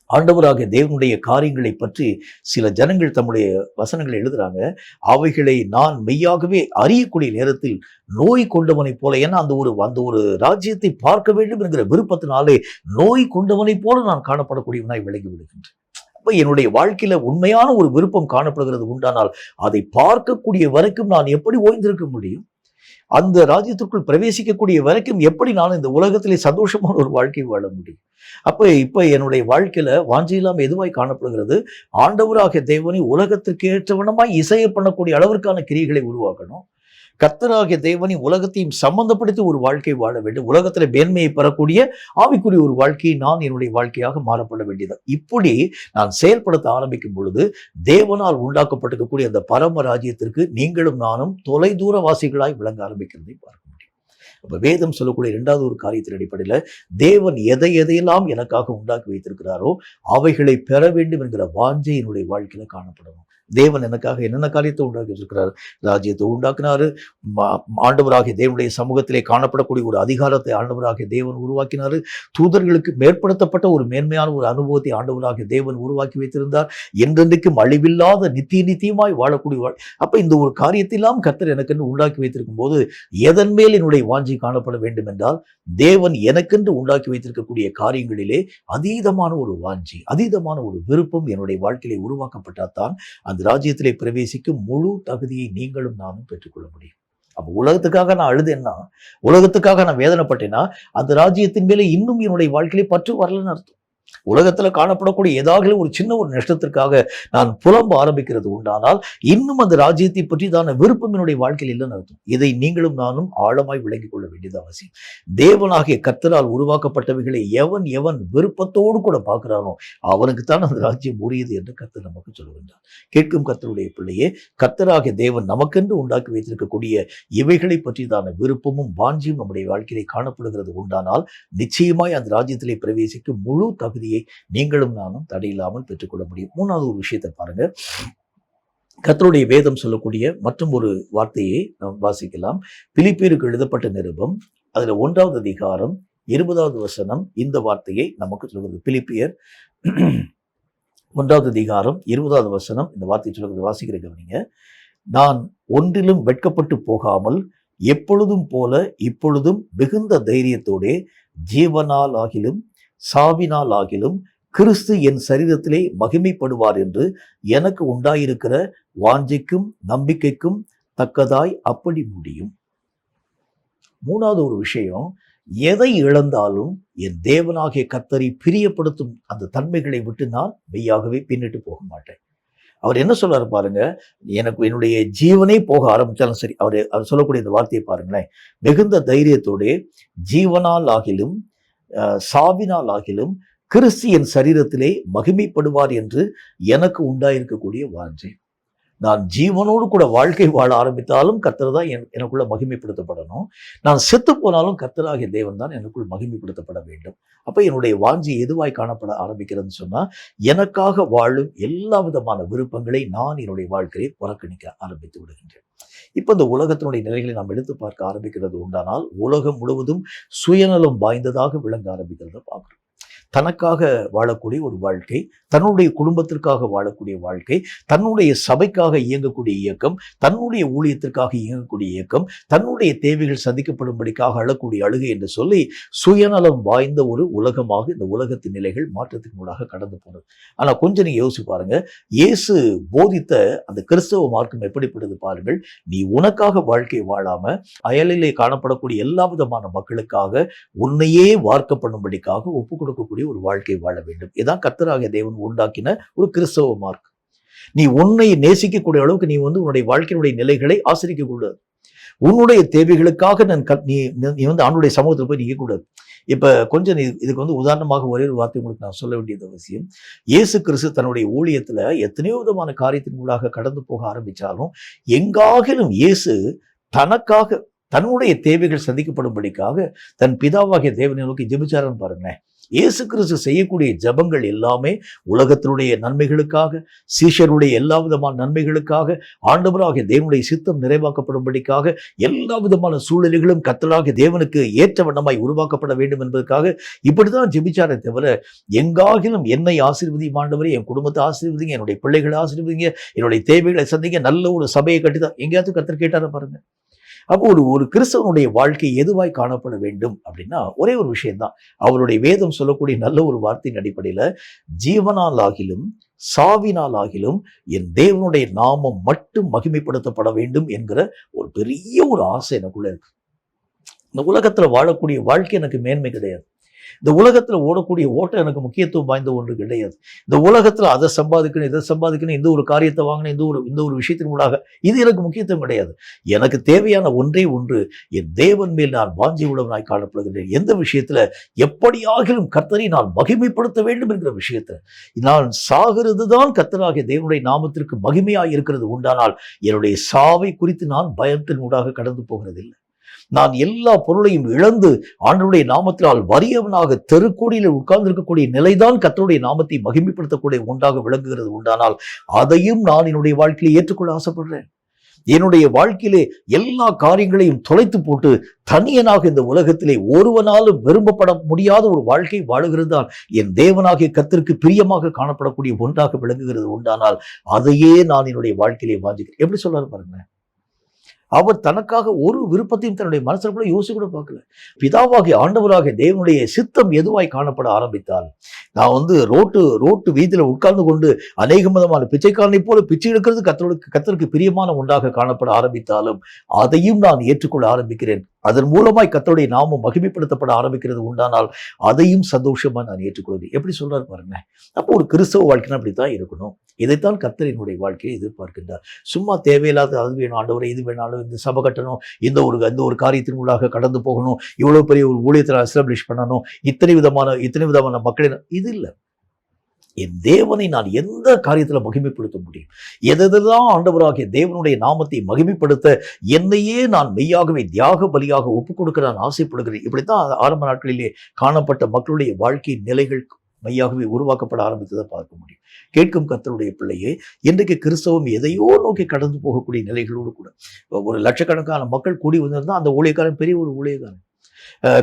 ஆண்டவராக தேவனுடைய காரியங்களை பற்றி சில ஜனங்கள் தம்முடைய வசனங்களை எழுதுறாங்க. அவைகளை நான் மெய்யாகவே அறியக்கூடிய நேரத்தில் நோய் கொண்டவனை போல, ஏன்னா அந்த ஒரு ராஜ்யத்தை பார்க்க வேண்டும் என்கிற விருப்பத்தினாலே நோய் கொண்டவனை போல நான் காணப்படக்கூடியவனாய் விளங்கி விடுகின்றேன். அப்ப என்னுடைய வாழ்க்கையில உண்மையான ஒரு விருப்பம் காணப்படுகிறது உண்டானால் அதை பார்க்கக்கூடிய வரைக்கும் நான் எப்படி ஓய்ந்திருக்க முடியும்? அந்த ராஜ்யத்திற்குள் பிரவேசிக்கக்கூடிய வரைக்கும் எப்படி நான் இந்த உலகத்திலே சந்தோஷமான ஒரு வாழ்க்கை வாழ முடியும்? இப்ப என்னுடைய வாழ்க்கையில வாஞ்சையில்லாம எதுவாய் காணப்படுகிறது? ஆண்டவராகிய தேவனை உலகத்திற்கு ஏற்றவனமாய் இசைய பண்ணக்கூடிய அளவிற்கான கிரியைகளை உருவாக்கணும். கர்த்தராகிய தேவனை உலகத்தையும் சம்பந்தப்படுத்தி ஒரு வாழ்க்கை வாழ வேண்டும். உலகத்துல மேன்மையை பெறக்கூடிய ஆவிக்குரிய ஒரு வாழ்க்கையை நான் என்னுடைய வாழ்க்கையாக மாறப்பட வேண்டியது. இப்படி நான் செயல்படுத்த ஆரம்பிக்கும் பொழுது தேவனால் உண்டாக்கப்பட்டிருக்கக்கூடிய அந்த பரம ராஜ்யத்திற்கு நீங்களும் நானும் தொலைதூர வாசிகளாய் விளங்க ஆரம்பிக்கிறதை பார்க்க முடியும். அப்ப வேதம் சொல்லக்கூடிய இரண்டாவது ஒரு காரியத்தின் அடிப்படையில தேவன் எதையெல்லாம் எனக்காக உண்டாக்கி வைத்திருக்கிறாரோ அவைகளை பெற வேண்டும் என்கிற வாஞ்சை என்னுடைய வாழ்க்கையில காணப்படணும். தேவன் எனக்காக என்னென்ன காரியத்தை உண்டாக்கி வச்சிருக்கிறார்? ராஜ்யத்தை உண்டாக்கினாரு. ஆண்டவராகிய தேவனுடைய சமூகத்திலே காணப்படக்கூடிய ஒரு அதிகாரத்தை ஆண்டவராகிய தேவன் உருவாக்கினாரு. தூதர்களுக்கு மேற்படுத்தப்பட்ட ஒரு மேன்மையான ஒரு அனுபவத்தை ஆண்டவராகிய தேவன் உருவாக்கி வைத்திருந்தார். என்றென்றைக்கும் அழிவில்லாத நித்தியமாய் வாழக்கூடிய அப்ப இந்த ஒரு காரியத்தெல்லாம் கர்த்தர் எனக்கென்று உண்டாக்கி வைத்திருக்கும் போது எதன் மேல் என்னுடைய வாஞ்சி காணப்பட வேண்டும் என்றால் தேவன் எனக்கென்று உண்டாக்கி வைத்திருக்கக்கூடிய காரியங்களிலே அதீதமான ஒரு வாஞ்சி, அதீதமான ஒரு விருப்பம் என்னுடைய வாழ்க்கையிலே உருவாக்கப்பட்டால்தான் அந்த ராஜ்யத்திலே பிரவேசிக்கும் முழு தகுதியை நீங்களும் நானும் பெற்றுக்கொள்ள முடியும். அப்ப உலகத்துக்காக நான் அழுதேன்னா, உலகத்துக்காக நான் வேதனைப்பட்டேன்னா அந்த ராஜ்யத்தின் மேலே இன்னும் என்னுடைய வாழ்க்கையிலே பற்று வரலன்னு அர்த்தம். உலகத்துல காணப்படக்கூடிய ஏதாவது ஒரு சின்ன ஒரு நஷ்டத்திற்காக நான் புலம்ப ஆரம்பிக்கிறது உண்டானால் இன்னும் அந்த ராஜ்யத்தை பற்றி தான விருப்பம் என்னுடைய வாழ்க்கையில் இல்லைன்னு அர்த்தம். இதை நீங்களும் நானும் ஆழமாய் விளங்கிக் கொள்ள வேண்டியது அவசியம். தேவனாகிய கர்த்தரால் உருவாக்கப்பட்டவைகளை எவன் விருப்பத்தோடு கூட பார்க்கிறானோ அவனுக்குத்தான் அந்த ராஜ்யம் உரியது என்று கர்த்தர் நமக்கு சொல்லுகின்றார். கேட்கும் கர்த்தருடைய பிள்ளையே, கர்த்தராகிய தேவன் நமக்கென்று உண்டாக்கி வைத்திருக்கக்கூடிய இவைகளை பற்றிதான விருப்பமும் வாஞ்சியும் நம்முடைய வாழ்க்கையிலே காணப்படுகிறது உண்டானால் நிச்சயமாய் அந்த ராஜ்யத்திலே பிரவேசிக்கும் முழு தகுதியை நீங்களும் நானும் தடையில்லாமல் பெற்றுக்கொள்ள முடியும். மூணாவது ஒரு விஷயத்தை பாருங்க. கர்த்தருடைய வேதம் சொல்லக்கூடிய மற்றும் ஒரு வார்த்தையை நாம் வாசிக்கலாம். பிலிப்பியருக்கு எழுதப்பட்ட நிருபம் அதுல 1வது அதிகாரம் 20வது வசனம் இந்த வார்த்தையை நமக்கு சொல்கிறது. பிலிப்பியர் 1வது அதிகாரம் 20வது வசனம் இந்த வார்த்தையை சொல்கிறது. வாசிக்கிற கவனிங்க. நான் ஒன்றிலும் வெட்கப்பட்டு போகாமல் எப்பொழுதும் போல இப்பொழுதும் மிகுந்த தைரியத்தோடே ஜீவனால் ஆகிலும் சாவினால் ஆகிலும் கிறிஸ்து என் சரீரத்திலே மகிமைப்படுவார் என்று எனக்கு உண்டாயிருக்கிற வாஞ்சைக்கும் நம்பிக்கைக்கும் தக்கதாய் அப்படி முடியும். மூணாவது ஒரு விஷயம், எதை இழந்தாலும் என் தேவனாகிய கர்த்தரை பிரியப்படுத்தும் அந்த தன்மைகளை விட்டு நான் மெய்யாகவே பின்னிட்டு போக மாட்டேன். அவர் என்ன சொல்றாரு பாருங்க, எனக்கு என்னுடைய ஜீவனே போக ஆரம்பிச்சாலும் சரி, அவர் சொல்லக்கூடிய இந்த வார்த்தையை பாருங்களேன். மிகுந்த தைரியத்தோட ஜீவனால் ஆகிலும் சாவினால் ஆகிலும் கிறிஸ்து என் சரீரத்திலே மகிமைப்படுவார் என்று எனக்கு உண்டாயிருக்கக்கூடிய வாஞ்சை. நான் ஜீவனோடு கூட வாழ்க்கை வாழ ஆரம்பித்தாலும் கர்த்தர் தான் எனக்குள்ள மகிமைப்படுத்தப்படணும். நான் செத்து போனாலும் கர்த்தராகிய தேவன் தான் எனக்குள் மகிமைப்படுத்தப்பட வேண்டும். அப்ப என்னுடைய வாஞ்சி எதுவாய் காணப்பட ஆரம்பிக்கிறதுன்னு சொன்னா, எனக்காக வாழும் எல்லா விதமான விருப்பங்களை நான் என்னுடைய வாழ்க்கையை புறக்கணிக்க ஆரம்பித்து விடுகின்றேன். இப்ப இந்த உலகத்தினுடைய நிலைகளை நாம் எடுத்து பார்க்க ஆரம்பிக்கிறது உண்டானால், உலகம் முழுவதும் சுயநலம் வாய்ந்ததாக விளங்க ஆரம்பிக்கிறத பார்க்கிறோம். தனக்காக வாழக்கூடிய ஒரு வாழ்க்கை, தன்னுடைய குடும்பத்திற்காக வாழக்கூடிய வாழ்க்கை, தன்னுடைய சபைக்காக இயங்கக்கூடிய இயக்கம், தன்னுடைய ஊழியத்திற்காக இயங்கக்கூடிய இயக்கம், தன்னுடைய தேவைகள் சந்திக்கப்படும்படிக்காக அழக்கூடிய அழுகை என்று சொல்லி சுயநலம் வாய்ந்த ஒரு உலகமாக இந்த உலகத்தின் நிலைகள் மாற்றத்தின் மூலமாக கடந்து போனது. ஆனா கொஞ்சம் நீங்க யோசிச்சு பாருங்க, இயேசு போதித்த அந்த கிறிஸ்தவ மார்க்கம் எப்படிப்பட்டது பாருங்கள். நீ உனக்காக வாழ்க்கை வாழாம அயலிலே காணப்படக்கூடிய எல்லா விதமான மக்களுக்காக உன்னையே வார்க்க பண்ணும்படிக்காக ஒப்பு கொடுக்கக்கூடிய ஒரு வாழ்க்கை வாழ வேண்டும். இதான் கர்த்தராகிய தேவன் உண்டாக்கின ஒரு கிறிஸ்தவ மார்க்கம். நீ உன்னை நேசிக்கக்கூடிய அளவுக்கு நீ உன்னுடைய வாழ்க்கையினுடைய நிலைகளை ஆசிரிக்க கூடாது. உன்னுடைய தேவைகளுக்காக நீ ஆண்டுடைய சமூகத்தில் போய் நிற்க கூடாது. இப்ப கொஞ்சம் இதுக்கு உதாரணமாக ஒரே ஒரு வார்த்தை உங்களுக்கு நான் சொல்ல வேண்டியது அவசியம். இயேசு கிறிஸ்து தன்னுடைய ஊழியத்துல எத்தனையோ விதமான காரியத்தின் மூலமாக கடந்து போக ஆரம்பிச்சாலும், எங்காகிலும் இயேசு தனக்காக தன்னுடைய தேவைகள் சந்திக்கப்படும்படிக்காக தன் பிதாவாகிய தேவனை நோக்கி ஜெபிச்சாருன்னு பாருங்களேன். இயேசு கிறிஸ்து செய்யக்கூடிய ஜெபங்கள் எல்லாமே உலகத்தினுடைய நன்மைகளுக்காக, சீஷருடைய எல்லா விதமான நன்மைகளுக்காக, ஆண்டவராகிய தேவனுடைய சித்தம் நிறைவாக்கப்படும்படிக்காக, எல்லா விதமான சூழ்நிலைகளும் கர்த்தராகிய தேவனுக்கு ஏற்ற வண்ணமாய் உருவாக்கப்பட வேண்டும் என்பதற்காக இப்படிதான் ஜெபிச்சாரே தவிர, எங்காகிலும் என்னை ஆசீர்வதியும் ஆண்டவரே, என் குடும்பத்தை ஆசீர்வதிங்க, என்னுடைய பிள்ளைகளை ஆசீர்வதிங்க, என்னுடைய தேவைகளை சந்திங்க, நல்ல ஒரு சபையை கட்டிதான் எங்கேயாவது கர்த்தர் கேட்டார பாருங்க. அப்போ ஒரு கிறிஸ்தவனுடைய வாழ்க்கை எதுவாய் காணப்பட வேண்டும் அப்படின்னா ஒரே ஒரு விஷயம்தான். அவருடைய வேதம் சொல்லக்கூடிய நல்ல ஒரு வார்த்தையின் அடிப்படையில, ஜீவனால் ஆகிலும் சாவினால் ஆகிலும் என் தேவனுடைய நாமம் மட்டும் மகிமைப்படுத்தப்பட வேண்டும் என்கிற ஒரு பெரிய ஒரு ஆசை எனக்குள்ள இருக்கு. இந்த உலகத்துல வாழக்கூடிய வாழ்க்கை எனக்கு மேன்மை கிடையாது. இந்த உலகத்துல ஓடக்கூடிய ஓட்டம் எனக்கு முக்கியத்துவம் வாய்ந்த ஒன்று கிடையாது. இந்த உலகத்துல அதை சம்பாதிக்கணும், இதை சம்பாதிக்கணும், இந்த ஒரு காரியத்தை வாங்கணும், இந்த ஒரு விஷயத்தின் மூலமாக இது எனக்கு முக்கியத்துவம் கிடையாது. எனக்கு தேவையான ஒன்றே ஒன்று, என் தேவன் மேல் நான் வாஞ்சி உள்ளவனாய் காணப்படுகிறேன். எந்த விஷயத்துல எப்படியாகிலும் கர்த்தரை நான் மகிமைப்படுத்த வேண்டும் என்கிற விஷயத்துல நான் சாகிறது தான் கர்த்தராகிய தேவனுடைய நாமத்திற்கு மகிமையாய் இருக்கிறது உண்டானால், என்னுடைய சாவை குறித்து நான் பயத்தின் ஊடாக கடந்து போகிறதில்லை. நான் எல்லா பொருளையும் இழந்து ஆண்டவருடைய நாமத்தினால் வறியவனாக தெருக்கோடியில் உட்கார்ந்து இருக்கக்கூடிய நிலைதான் கர்த்தருடைய நாமத்தை மகிமைப்படுத்தக்கூடிய ஒன்றாக விளங்குகிறது உண்டானால், அதையும் நான் என்னுடைய வாழ்க்கையில ஏற்றுக்கொள்ள ஆசைப்படுறேன். என்னுடைய வாழ்க்கையிலே எல்லா காரியங்களையும் தொலைத்து போட்டு தனியனாக இந்த உலகத்திலே ஒருவனாலும் விரும்பப்பட முடியாத ஒரு வாழ்க்கை வாழுகிறது தான் என் தேவனாகிய கர்த்தருக்கு பிரியமாக காணப்படக்கூடிய ஒன்றாக விளங்குகிறது உண்டானால், அதையே நான் என்னுடைய வாழ்க்கையிலே வாஞ்சிக்கிறேன். எப்படி சொல்றாரு பாருங்க. அவர் தனக்காக ஒரு விருப்பத்தையும் தன்னுடைய மனசுல கூட யோசிச்சு கூட பார்க்கல. பிதாவாகிய ஆண்டவராகிய தேவனுடைய சித்தம் எதுவாய் காணப்பட ஆரம்பித்தால், நான் ரோட்டு வீதியில உட்கார்ந்து கொண்டு அநேக விதமான பிச்சைக்காரனை போல பிச்சை எடுக்கிறது கர்த்தருக்கு பிரியமான ஒன்றாக காணப்பட ஆரம்பித்தாலும், அதையும் நான் ஏற்றுக்கொள்ள ஆரம்பிக்கிறேன். அதன் மூலமாய் கர்த்தருடைய நாமம் மகிமைப்படுத்தப்பட ஆரம்பிக்கிறது உண்டானால், அதையும் சந்தோஷமா நான் ஏற்றுக்கொள்கிறேன். எப்படி சொல்றாரு பாருங்க. அப்போ ஒரு கிறிஸ்தவ வாழ்க்கைனா அப்படித்தான் இருக்கணும். இதைத்தான் கர்த்தர் என்னுடைய வாழ்க்கையை எதிர்பார்க்கின்றார். சும்மா தேவையில்லாத அது வேணும் ஆண்டவரே, இது வேணாலும், இந்த சபை கட்டணும், இந்த ஒரு காரியத்தின் மூலமாக கடந்து போகணும், இவ்வளவு பெரிய ஒரு ஊழியத்தை எஸ்டாப்ளிஷ் பண்ணணும், இத்தனை விதமான மக்களை, இது இல்லை. என் தேவனை நான் எந்த காரியத்துல மகிமைப்படுத்த முடியும், எதெல்லாம் ஆண்டவராகிய தேவனுடைய நாமத்தை மகிமைப்படுத்த என்னையே நான் மெய்யாகவே தியாக பலியாக ஒப்புக் கொடுக்க நான் ஆசைப்படுகிறேன். இப்படித்தான் ஆரம்ப நாட்களிலே காணப்பட்ட மக்களுடைய வாழ்க்கை நிலைகள் மையாகவே உருவாக்கப்பட ஆரம்பித்ததை பார்க்க முடியும். கேட்கும் கர்த்தருடைய பிள்ளையே, இன்றைக்கு கிறிஸ்தவம் எதையோ நோக்கி கடந்து போகக்கூடிய நிலைகளோடு கூட ஒரு லட்சக்கணக்கான மக்கள் கூடி வந்திருந்தா அந்த ஊழியக்காரன் பெரிய ஒரு ஊழியக்காரன்,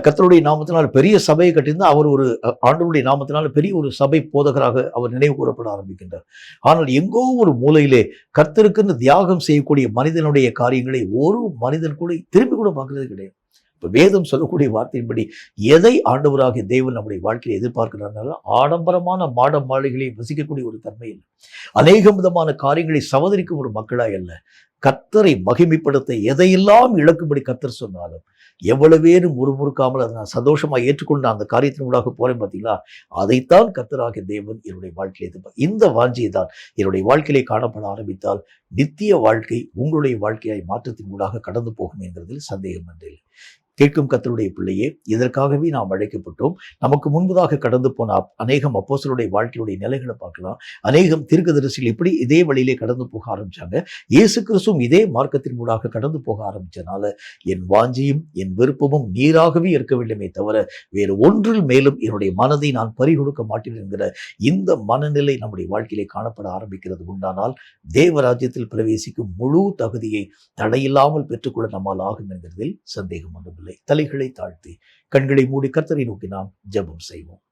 கர்த்தருடைய நாமத்தினால் பெரிய சபையை கட்டியிருந்தால் அவர் ஒரு ஆண்டவருடைய நாமத்தினால் பெரிய ஒரு சபை போதகராக அவர் நினைவு கூறப்பட ஆரம்பிக்கின்றார். ஆனால் எங்கோ ஒரு மூலையிலே கர்த்தருக்குன்னு தியாகம் செய்யக்கூடிய மனிதனுடைய காரியங்களை ஒரு மனிதன் கூட திரும்பி கூட பார்க்கறது கிடையாது. இப்போ வேதம் சொல்லக்கூடிய வார்த்தையின்படி எதை ஆண்டவராகிய தேவன் நம்முடைய வாழ்க்கையை எதிர்பார்க்கிறார்கள், ஆடம்பரமான மாட மாளிகைகளை வசிக்கக்கூடிய ஒரு தன்மை இல்லை, அநேக விதமான காரியங்களை சவதரிக்கும் ஒரு மக்களாய் அல்ல, கர்த்தரை மகிமைப்படுத்த எதையெல்லாம் இழக்கும்படி கர்த்தர் சொன்னாலும் எவ்வளவேனும் முறுமுறுக்காமல் அதை நான் சந்தோஷமாக ஏற்றுக்கொண்டு அந்த காரியத்தின் ஊடாக போறேன் பார்த்தீங்களா, அதைத்தான் கர்த்தராகிய தேவன் என்னுடைய வாழ்க்கையை எதிர்பார்க்க. இந்த வாஞ்சியை தான் என்னுடைய வாழ்க்கையிலே காணப்பட ஆரம்பித்தால் நித்திய வாழ்க்கை உங்களுடைய வாழ்க்கையாய் மாற்றத்தின் ஊடாக கடந்து போகும் என்கிறதில் சந்தேகம் இல்லை. கேட்கும் கர்த்தருடைய பிள்ளையே, இதற்காகவே நாம் அழைக்கப்பட்டோம். நமக்கு முன்பதாக கடந்து போன அநேகம் அப்போஸ்தலருடைய வாழ்க்கையுடைய நிலைகளை பார்க்கலாம். அநேகம் தீர்க்கதரிசிகள் இப்படி இதே வழியிலே கடந்து போக ஆரம்பிச்சாங்க. இயேசு கிறிஸ்துவும் இதே மார்க்கத்தின் மூலமாக கடந்து போக ஆரம்பிச்சனால என் வாஞ்சியும் என் விருப்பமும் நீராகவே இருக்க வேண்டுமே தவிர வேறு ஒன்றில் மேலும் என்னுடைய மனதை நான் பறிகொடுக்க மாட்டேன் என்கிற இந்த மனநிலை நம்முடைய வாழ்க்கையிலே காணப்பட ஆரம்பிக்கிறது உண்டானால் தேவராஜ்யத்தில் பிரவேசிக்கும் முழு தகுதியை தடையில்லாமல் பெற்றுக்கொள்ள நம்மால் ஆகும் என்கிறதில் சந்தேகம் ஒன்றுமில்லை. தலைகளை தாழ்த்தி கண்களை மூடி கர்த்தரை நோக்கி நாம் ஜெபம் செய்வோம்.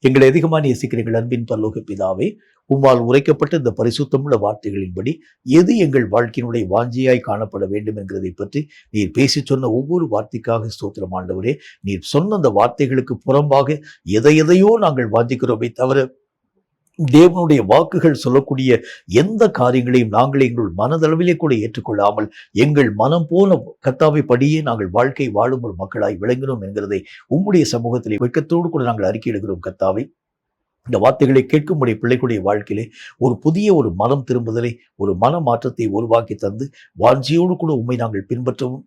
எங்களை அதிகமாக நேசிக்கிற எங்கள் அன்பின் பரலோக பிதாவே, உம்மால் உரைக்கப்பட்ட இந்த பரிசுத்தமுள்ள வார்த்தைகளின்படி எது எங்கள் வாழ்க்கையினுடைய வாஞ்சியாய் காணப்பட வேண்டும் என்கிறதை பற்றி நீர் பேசி சொன்ன ஒவ்வொரு வார்த்தைக்காக ஸ்தோத்திரம் ஆண்டவரே. நீர் சொன்ன அந்த வார்த்தைகளுக்கு புறம்பாக எதையோ நாங்கள் வாஞ்சிக்கிறோமே தவிர தேவனுடைய வாக்குகள் சொல்லக்கூடிய எந்த காரியங்களையும் நாங்கள் எங்கள் மனதளவிலே கூட ஏற்றுக்கொள்ளாமல் எங்கள் மனம் போன கர்த்தாவை படியே நாங்கள் வாழ்க்கை வாழும் ஒரு மக்களாய் விளங்கினோம் என்கிறதை உம்முடைய சமூகத்திலே வெட்கத்தோடு கூட நாங்கள் அறிக்கையிடுகிறோம். கர்த்தாவை, இந்த வார்த்தைகளை கேட்கும்படி பிள்ளைகளுடைய வாழ்க்கையிலே ஒரு புதிய ஒரு மனம் திரும்புதலை, ஒரு மன மாற்றத்தை உருவாக்கி தந்து வாஞ்சியோடு கூட உம்மை நாங்கள் பின்பற்றவும்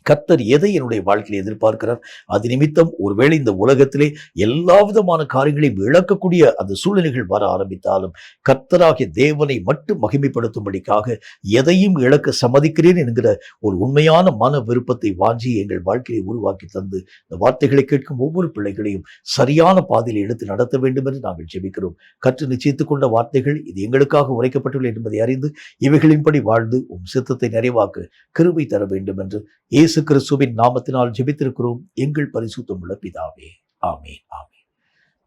கர்த்தர் எதை என்னுடைய வாழ்க்கையில் எதிர்பார்க்கிறார், அது நிமித்தம் ஒருவேளை இந்த உலகத்திலே எல்லா விதமான காரியங்களையும் இழக்கக்கூடிய அந்த சூழ்நிலைகள் வர ஆரம்பித்தாலும் கர்த்தராகிய தேவனை மட்டும் மகிமைப்படுத்தும்படிக்காக எதையும் இழக்க சம்மதிக்கிறேன் என்கிற ஒரு உண்மையான மன விருப்பத்தை வாஞ்சி எங்கள் வாழ்க்கையை உருவாக்கி தந்து இந்த வார்த்தைகளை கேட்கும் ஒவ்வொரு பிள்ளைகளையும் சரியான பாதையில் எடுத்து நடத்த வேண்டும் என்று நாங்கள் ஜெபிக்கிறோம். கற்று நிச்சயித்துக் கொண்ட வார்த்தைகள் இது எங்களுக்காக உரைக்கப்பட்டுள்ளது என்பதை அறிந்து இவைகளின்படி வாழ்ந்து சித்தத்தை நிறைவாக்க கிருபை தர வேண்டும் என்று இயேசு கிறிஸ்துவின் நாமத்தினால் ஜெபித்திருக்கிறோம் எங்கள் பரிசுத்தமுள்ள பிதாவே. ஆமென், ஆமென்.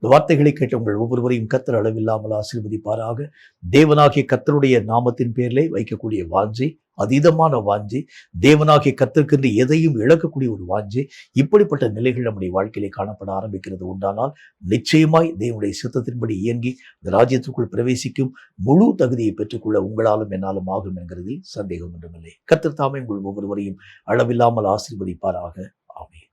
இந்த வார்த்தைகளை கேட்ட உங்கள் ஒவ்வொருவரையும் கர்த்தர் அளவில்லாமல் ஆசீர்வதிப்பாராக. தேவனாகிய கர்த்தருடைய நாமத்தின் பேரிலே வைக்கக்கூடிய வாஞ்சை, அதீதமான வாஞ்சை, தேவனாகிய கர்த்தருக்கென்று எதையும் இழக்கக்கூடிய ஒரு வாஞ்சை, இப்படிப்பட்ட நிலைகள் நம்முடைய வாழ்க்கையிலே காணப்பட ஆரம்பிக்கிறது உண்டானால் நிச்சயமாய் தேவனுடைய சித்தத்தின்படி இயங்கி இந்த ராஜ்யத்திற்குள் பிரவேசிக்கும் முழு தகுதியை பெற்றுக்கொள்ள உங்களாலும் என்னாலும் ஆகும் என்கிறதில் சந்தேகம் ஒன்றுமில்லை. கர்த்தர் தாமே உங்கள் ஒவ்வொருவரையும் அளவில்லாமல் ஆசீர்வதிப்பாராக. ஆமென்.